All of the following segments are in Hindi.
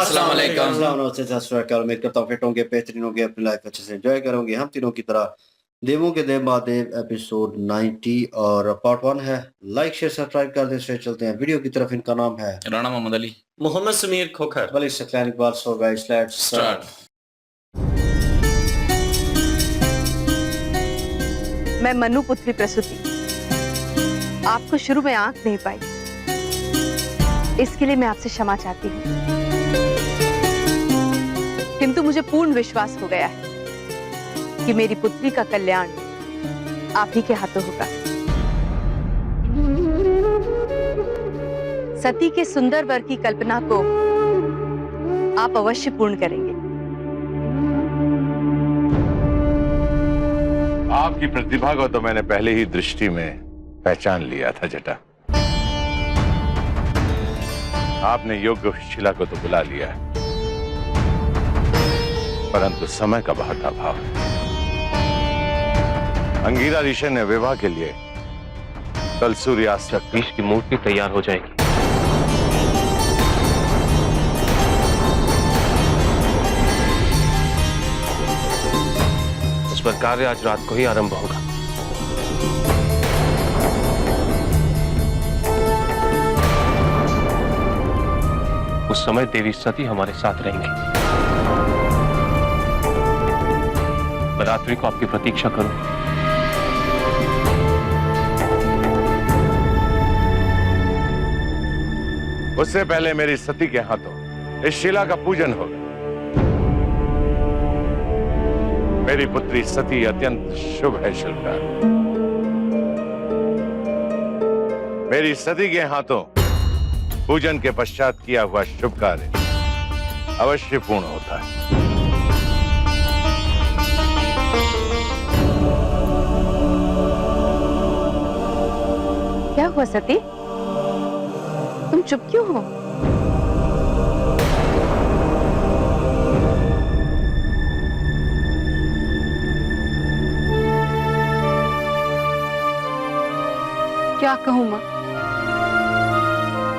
अस्सलाम वालेकुम। उम्मीद करता हूँ फिट होंगे, बेहतरीन होंगे, अपनी लाइफ अच्छे से एंजॉय करोगे। हम तीनों की तरह देवों के देव महादेव एपिसोड 90 और पार्ट 1 है। लाइक शेयर सब्सक्राइब कर दें। चलते हैं वीडियो की तरफ। इनका नाम है Rana Mohammad Ali, Mohammad Sameer Khokhar. Wali Saqlain Iqbal. So guys let's start. मैं मनु पुत्री प्रसूति आपको शुरू में आंख नहीं पाई, इसके लिए मैं आपसे क्षमा चाहती हूँ, किंतु मुझे पूर्ण विश्वास हो गया है कि मेरी पुत्री का कल्याण आप ही के हाथों होगा। सती के सुंदर वर की कल्पना को आप अवश्य पूर्ण करेंगे। आपकी प्रतिभा को तो मैंने पहले ही दृष्टि में पहचान लिया था जटा। आपने योग्य शिला को तो बुला लिया है, परंतु समय का बहुत अभाव है। अंगीरा ऋषि ने विवाह के लिए कल सूर्यास्त तक जगदीश की मूर्ति तैयार हो जाएगी। उस पर कार्य आज रात को ही आरंभ होगा। उस समय देवी सती हमारे साथ रहेंगी। मैं रात्रि को आपकी प्रतीक्षा करूं। उससे पहले मेरी सती के हाथों इस शिला का पूजन होगा। मेरी पुत्री सती अत्यंत शुभ है शिल्पकार। मेरी सती के हाथों पूजन के पश्चात किया हुआ शुभ कार्य अवश्य पूर्ण होता है। क्या हुआ सती, तुम चुप क्यों हो? क्या कहूं मां,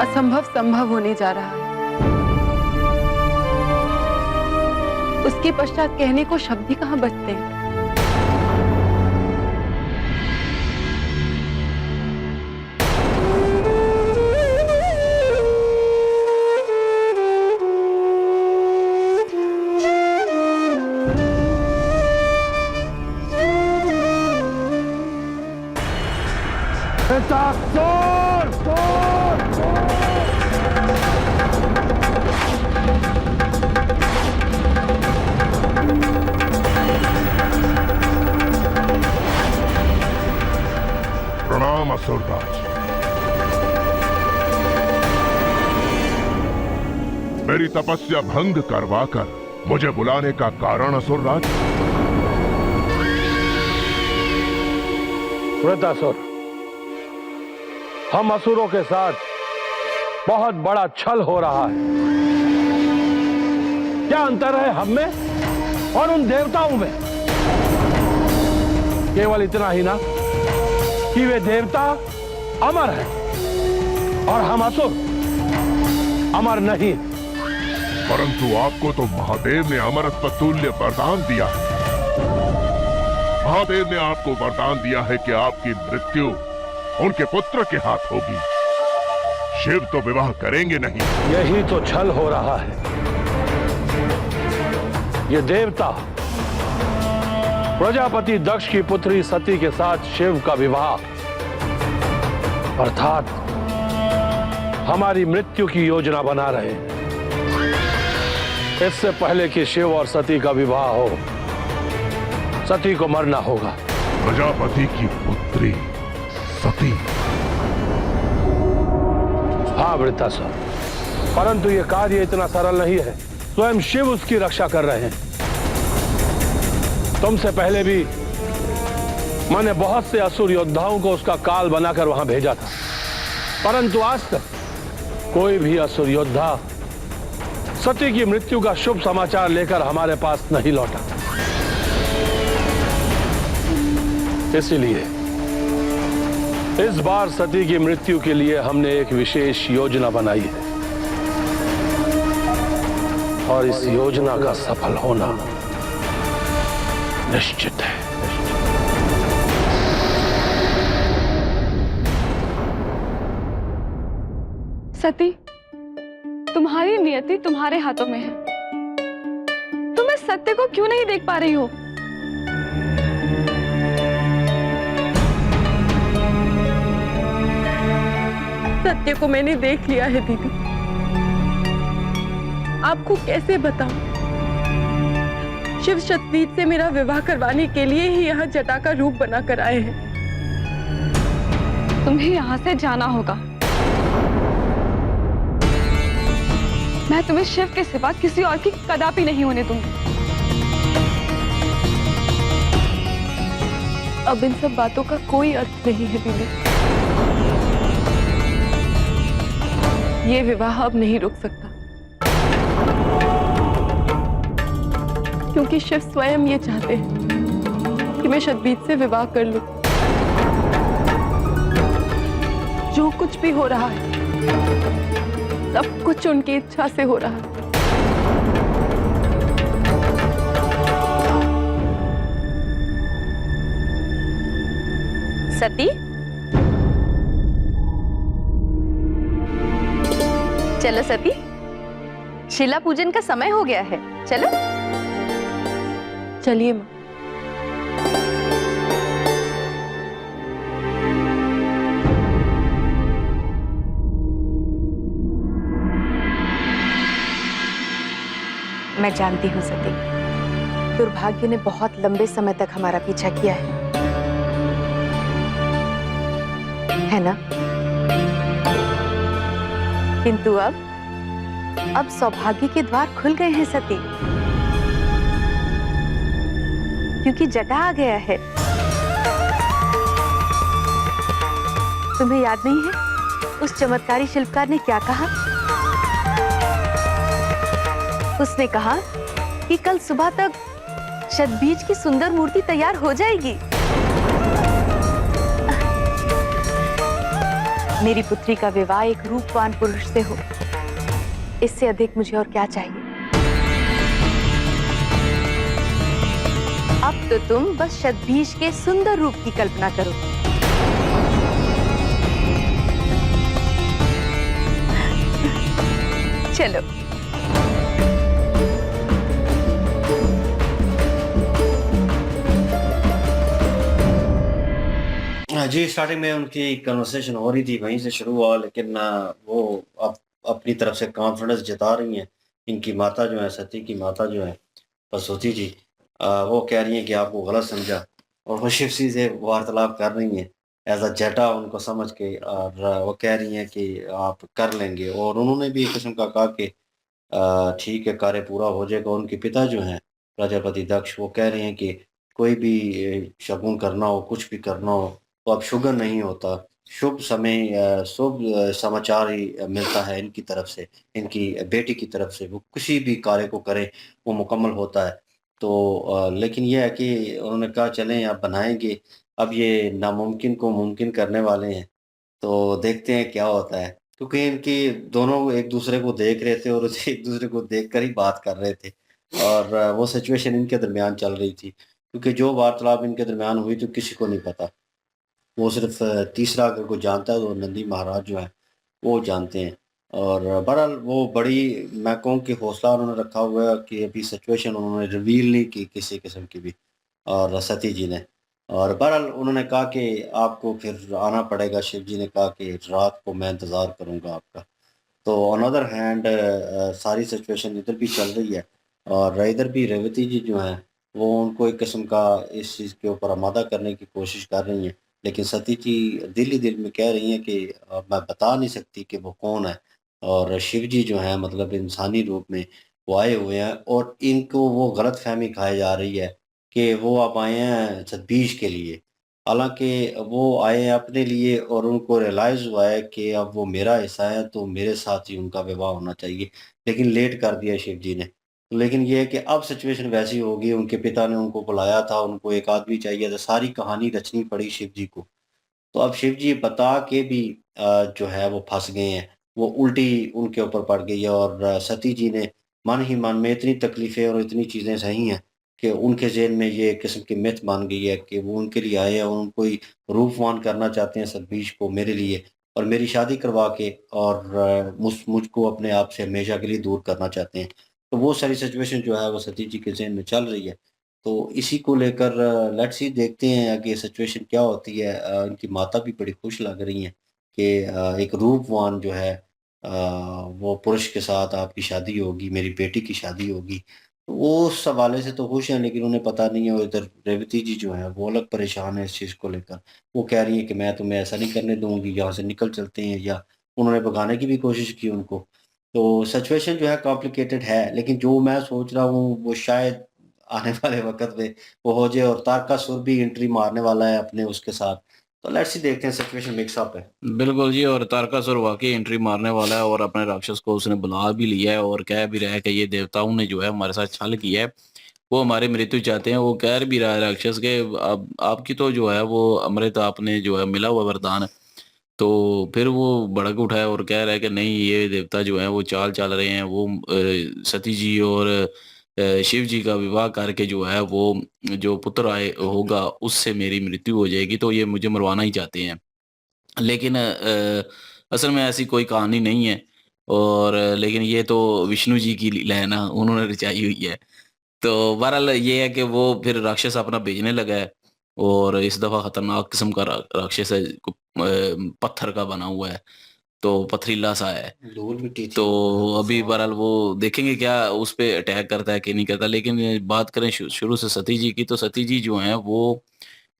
असंभव संभव होने जा रहा है। उसके पश्चात कहने को शब्द ही कहां बचते हैं। प्रणाम असुरराज। मेरी तपस्या भंग करवाकर मुझे बुलाने का कारण असुरराज? वृतासुर, हम असुरों के साथ बहुत बड़ा छल हो रहा है। क्या अंतर है हम में और उन देवताओं में? केवल इतना ही ना कि वे देवता अमर हैं और हम असुर अमर नहीं। परंतु आपको तो महादेव ने अमरत्व तुल्य वरदान दिया है। महादेव ने आपको वरदान दिया है कि आपकी मृत्यु उनके पुत्र के हाथ होगी। शिव तो विवाह करेंगे नहीं। यही तो छल हो रहा है। ये देवता प्रजापति दक्ष की पुत्री सती के साथ शिव का विवाह अर्थात हमारी मृत्यु की योजना बना रहे हैं। इससे पहले कि शिव और सती का विवाह हो, सती को मरना होगा। प्रजापति की पुत्री सती? हाँ वृतासुर, परंतु यह कार्य इतना सरल नहीं है। स्वयं शिव उसकी रक्षा कर रहे हैं। तुमसे पहले भी मैंने बहुत से असुर योद्धाओं को उसका काल बनाकर वहां भेजा था, परंतु आज तक कोई भी असुर योद्धा सती की मृत्यु का शुभ समाचार लेकर हमारे पास नहीं लौटा। इसलिए इस बार सती की मृत्यु के लिए हमने एक विशेष योजना बनाई है। और इस योजना का सफल होना निश्चित है। सती, तुम्हारी नियति तुम्हारे हाथों में है। तुम इस सत्य को क्यों नहीं देख पा रही हो? सत्य को मैंने देख लिया है दीदी। आपको कैसे बताऊं? शिव शतवीर से मेरा विवाह करवाने के लिए ही यहाँ जटा का रूप बनाकर आए हैं। तुम्हें यहाँ से जाना होगा। मैं तुम्हें शिव के सिवा किसी और की कदापि नहीं होने दूंगी। अब इन सब बातों का कोई अर्थ नहीं है दीदी। ये विवाह अब नहीं रुक सकता, क्योंकि शिव स्वयं ये चाहते हैं कि मैं शतवीर से विवाह कर लूं। जो कुछ भी हो रहा है सब कुछ उनकी इच्छा से हो रहा है। सती, चलो सती, शिला पूजन का समय हो गया है, चलो। चलिए माँ। मैं जानती हूँ सती, दुर्भाग्य ने बहुत लंबे समय तक हमारा पीछा किया है ना? किंतु अब सौभाग्य के द्वार खुल गए हैं सती, क्योंकि जटा आ गया है। तुम्हें याद नहीं है उस चमत्कारी शिल्पकार ने क्या कहा? उसने कहा कि कल सुबह तक शतबीज की सुंदर मूर्ति तैयार हो जाएगी। मेरी पुत्री का विवाह एक रूपवान पुरुष से हो, इससे अधिक मुझे और क्या चाहिए? अब तो तुम बस शतबीज के सुंदर रूप की कल्पना करो। चलो। जी, स्टार्टिंग में उनकी कन्वर्सेशन हो रही थी, वहीं से शुरू हुआ, लेकिन वो अब अपनी तरफ से कॉन्फिडेंस जता रही हैं। इनकी माता जो है, सती की माता जो है सरस्वती जी, वो कह रही हैं कि आपको गलत समझा, और वो शिव जी से वार्तालाप कर रही हैं एज अ जटा उनको समझ के, और वो कह रही हैं कि आप कर लेंगे, और उन्होंने भी एक किस्म का कहा कि ठीक है, कार्य पूरा हो जाएगा। उनके पिता जो हैं प्रजापति दक्ष, वो कह रहे हैं कि कोई भी शगुन करना हो, कुछ भी करना हो, तो अब शुगर नहीं होता, शुभ समय शुभ समाचार ही मिलता है इनकी तरफ से, इनकी बेटी की तरफ से। वो किसी भी कार्य को करें वो मुकम्मल होता है। तो लेकिन ये है कि उन्होंने कहा चलें अब बनाएंगे, अब ये नामुमकिन को मुमकिन करने वाले हैं, तो देखते हैं क्या होता है। क्योंकि इनकी दोनों एक दूसरे को देख रहे थे और एक दूसरे को देखकर ही बात कर रहे थे, और वो सिचुएशन इनके दरमियान चल रही थी, क्योंकि जो वार्तालाप इनके दरमियान हुई तो किसी को नहीं पता। वो सिर्फ तीसरा अगर कोई जानता है तो नंदी महाराज जो हैं वो जानते हैं। और बहरहाल वो बड़ी, मैं कहूँ कि हौसला उन्होंने रखा हुआ है कि अभी सिचुएशन उन्होंने रिवील नहीं की किसी किस्म की भी, और सती जी ने। और बहरहाल उन्होंने कहा कि आपको फिर आना पड़ेगा। शिव जी ने कहा कि रात को मैं इंतज़ार करूँगा आपका। तो ऑन अदर हैंड सारी सिचुएशन इधर भी चल रही है, और इधर भी रेवती जी जो हैं वो उनको एक किस्म का इस चीज़ के ऊपर आमादा करने की कोशिश कर रही हैं, लेकिन सती जी दिल ही दिल में कह रही हैं कि मैं बता नहीं सकती कि वो कौन है। और शिव जी जो हैं मतलब इंसानी रूप में वो आए हुए हैं, और इनको वो गलत फहमी खाई जा रही है कि वो अब आए हैं सतबीज के लिए। हालाँकि वो आए हैं अपने लिए, और उनको रियलाइज़ हुआ है कि अब वो मेरा हिस्सा है तो मेरे साथ ही उनका विवाह होना चाहिए, लेकिन लेट कर दिया शिव जी ने। लेकिन ये है कि अब सिचुएशन वैसी हो गई, उनके पिता ने उनको बुलाया था, उनको एक आदमी चाहिए था, सारी कहानी रचनी पड़ी शिव जी को। तो अब शिव जी बता के भी जो है वो फँस गए हैं, वो उल्टी उनके ऊपर पड़ गई है, और सती जी ने मन ही मन में इतनी तकलीफ़ें और इतनी चीज़ें सही हैं कि उनके ज़हन में ये एक किस्म की मिथ बन गई है कि वो उनके लिए आए हैं और उनको ही रूपवान करना चाहते हैं सतबीश को मेरे लिए और मेरी शादी करवा के और मुझको अपने आप से हमेशा के लिए दूर करना चाहते हैं। तो वो सारी सिचुएशन जो है वो सतीश जी के ज़हन में चल रही है। तो इसी को लेकर लेट्स सी देखते हैं आगे सिचुएशन क्या होती है। इनकी माता भी बड़ी खुश लग रही हैं कि एक रूपवान जो है वो पुरुष के साथ आपकी शादी होगी, मेरी बेटी की शादी होगी। तो वो उस हवाले से तो खुश हैं लेकिन उन्हें पता नहीं है, वो इधर रेवती जी जो हैं वो अलग परेशान हैं इस चीज़ को लेकर। वो कह रही हैं कि मैं तुम्हें ऐसा नहीं करने दूँगी, यहाँ से निकल चलते हैं, या उन्होंने भगाने की भी कोशिश की उनको। तो सिचुएशन जो है कॉम्प्लिकेटेड है, लेकिन जो मैं सोच रहा हूँ वो शायद आने वाले वक़्त में वो हो जाए, और तारकासुर भी एंट्री मारने वाला है अपने उसके साथ। तो लेट्स सी देखते हैं, सिचुएशन मिक्स अप है। बिल्कुल जी। और तारकासुर वाकई एंट्री मारने वाला है और अपने राक्षस को उसने बुला भी लिया है और कह भी रहा है कि ये देवताओं ने जो है हमारे साथ छल किया है, वो हमारी मृत्यु चाहते हैं। वो कह भी रहा है राक्षस के अब आपकी तो जो है वो अमृत आपने जो है मिला हुआ वरदान। तो फिर वो भड़क उठा है और कह रहा है कि नहीं, ये देवता जो है वो चाल चल रहे हैं, वो सती जी और शिव जी का विवाह करके जो है वो जो पुत्र आए होगा उससे मेरी मृत्यु हो जाएगी, तो ये मुझे मरवाना ही चाहते हैं। लेकिन असल में ऐसी कोई कहानी नहीं है। और लेकिन ये तो विष्णु जी की लीला है ना, उन्होंने रचाई हुई है। तो बहरहाल ये है कि वो फिर राक्षस अपना भेजने लगा है और इस दफ़ा खतरनाक किस्म का राक्षस है, पत्थर का बना हुआ है, तो पथरीला सा है। धूल मिट्टी तो थी वो, हाँ, अभी बहरहाल वो देखेंगे क्या उस पे अटैक करता है कि नहीं करता। लेकिन बात करें शुरू से सती जी की, तो सती जी जो हैं वो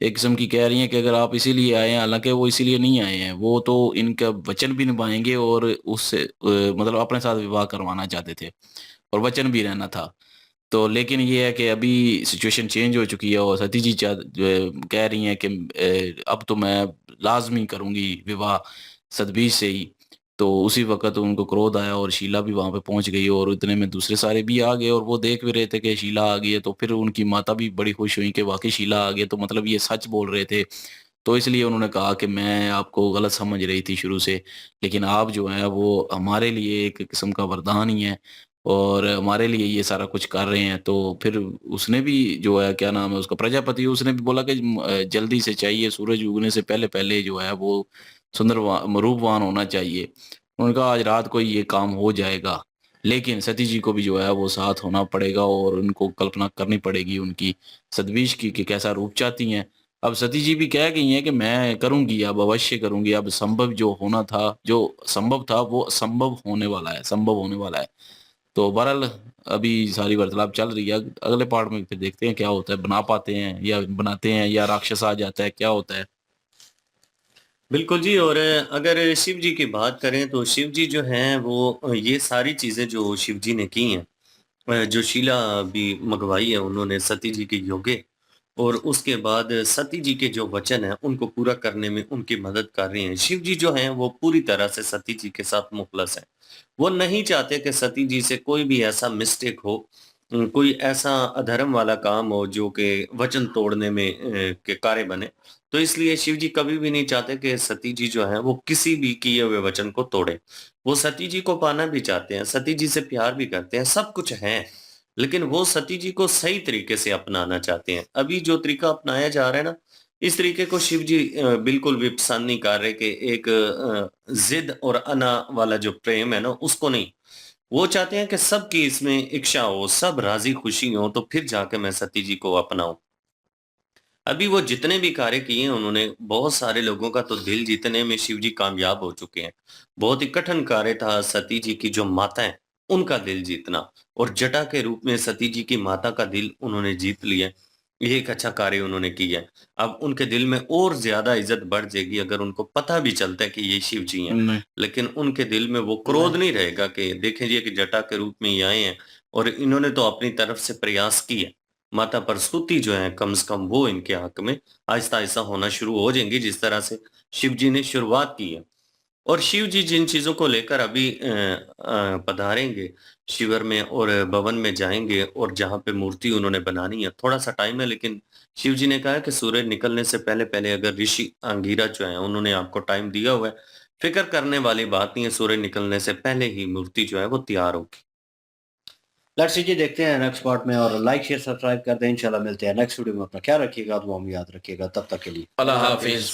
एक किस्म की कह रही हैं कि अगर आप इसीलिए आए हैं, हालाँकि वो इसीलिए नहीं आए हैं, वो तो इनका वचन भी निभाएँगे और उससे मतलब अपने साथ विवाह करवाना चाहते थे और वचन भी रहना था। तो लेकिन ये है कि अभी सिचुएशन चेंज हो चुकी है और सती जी जो है कह रही हैं कि अब तो मैं लाज़मी करूँगी विवाह सतबीज से ही। तो उसी वक़्त उनको क्रोध आया और शीला भी वहाँ पे पहुँच गई और इतने में दूसरे सारे भी आ गए और वो देख भी रहे थे कि शीला आ गई है, तो फिर उनकी माता भी बड़ी खुश हुई कि वाक़ई शीला आ गई है, तो मतलब ये सच बोल रहे थे। तो इसलिए उन्होंने कहा कि मैं आपको गलत समझ रही थी शुरू से, लेकिन आप जो हैं वो हमारे लिए एक किस्म का वरदान ही हैं और हमारे लिए ये सारा कुछ कर रहे हैं। तो फिर उसने भी जो है क्या नाम है उसका प्रजापति, उसने भी बोला कि जल्दी से चाहिए, सूरज उगने से पहले-पहले जो है वो रूपवान होना चाहिए। उन्होंने कहा आज रात को ही ये काम हो जाएगा, लेकिन सती जी को भी जो है वो साथ होना पड़ेगा और उनको कल्पना करनी पड़ेगी उनकी सतबीश की कि कैसा रूप चाहती हैं। अब सती जी भी कह गई हैं कि मैं करूँगी, अब अवश्य करूँगी, अब संभव जो होना था, जो संभव था वो असंभव होने वाला है, संभव होने वाला है। तो बहरहाल अभी सारी वार्तालाप चल रही है। अगले पार्ट में फिर देखते हैं क्या होता है, बना पाते हैं या बनाते हैं या राक्षस आ जाता है, क्या होता है? बिल्कुल जी। और अगर शिव जी की बात करें तो शिव जी जो हैं वो ये सारी चीज़ें जो शिव जी ने की हैं, जो शीला भी मंगवाई है उन्होंने सती जी के योगे, और उसके बाद सती जी के जो वचन हैं उनको पूरा करने में उनकी मदद कर रही हैं। शिव जी जो हैं वो पूरी तरह से सती जी के साथ मुखलस हैं। वो नहीं चाहते कि सती जी से कोई भी ऐसा मिस्टेक हो, कोई ऐसा अधर्म वाला काम हो जो कि वचन तोड़ने में के कार्य बने। तो इसलिए शिव जी कभी भी नहीं चाहते कि सती जी जो हैं वो किसी भी किए हुए वचन को तोड़ें। वो सती जी को पाना भी चाहते हैं, सती जी से प्यार भी करते हैं, सब कुछ है। लेकिन वो सती जी को सही तरीके से अपनाना चाहते हैं। अभी जो तरीका अपनाया जा रहा है ना, इस तरीके को शिव जी बिल्कुल भी पसंद नहीं कर रहे कि एक ज़िद और अना वाला जो प्रेम है ना, उसको नहीं। वो चाहते हैं कि सबकी इसमें इच्छा हो, सब राज़ी खुशी हों, तो फिर जाके मैं सती जी को अपनाऊँ। अभी वो जितने भी कार्य किए हैं उन्होंने, बहुत सारे लोगों का तो दिल जीतने में शिव जी कामयाब हो चुके हैं। बहुत ही कठिन कार्य था सती जी की जो माता है, उनका दिल जीतना, और जटा के रूप में सती जी की माता का दिल उन्होंने जीत लिया है। ये एक अच्छा कार्य उन्होंने किया है। अब उनके दिल में और ज़्यादा इज़्ज़त बढ़ जाएगी अगर उनको पता भी चलता है कि ये शिव जी हैं। नहीं। लेकिन उनके दिल में वो क्रोध नहीं रहेगा कि देखें जी कि जटा के रूप में ये आए हैं और इन्होंने तो अपनी तरफ से प्रयास किए। माता प्रसूति जो है कम से कम वो इनके हक में आहिस्ता-आहिस्ता होना शुरू हो जाएँगी, जिस तरह से शिव जी ने शुरुआत की है। और शिव जी जिन चीज़ों को लेकर अभी पधारेंगे शिविर में और भवन में जाएँगे और जहाँ पे मूर्ति उन्होंने बनानी है, थोड़ा-सा टाइम है, लेकिन शिव जी ने कहा है कि सूरज निकलने से पहले-पहले अगर ऋषि अंगिरा जो हैं उन्होंने आपको टाइम दिया हुआ है, फ़िक्र करने वाली बात नहीं है, सूरज निकलने से पहले ही मूर्ति जो है वो तैयार होगी। लेट्स सी जी, देखते हैं नेक्स्ट पार्ट में, और लाइक शेयर सब्सक्राइब कर दें। इंशाल्लाह मिलते हैं नेक्स्ट वीडियो में। अपना ख्याल रखिएगा, दुआ में याद रखिएगा। तब तक के लिए अल्लाह हाफिज।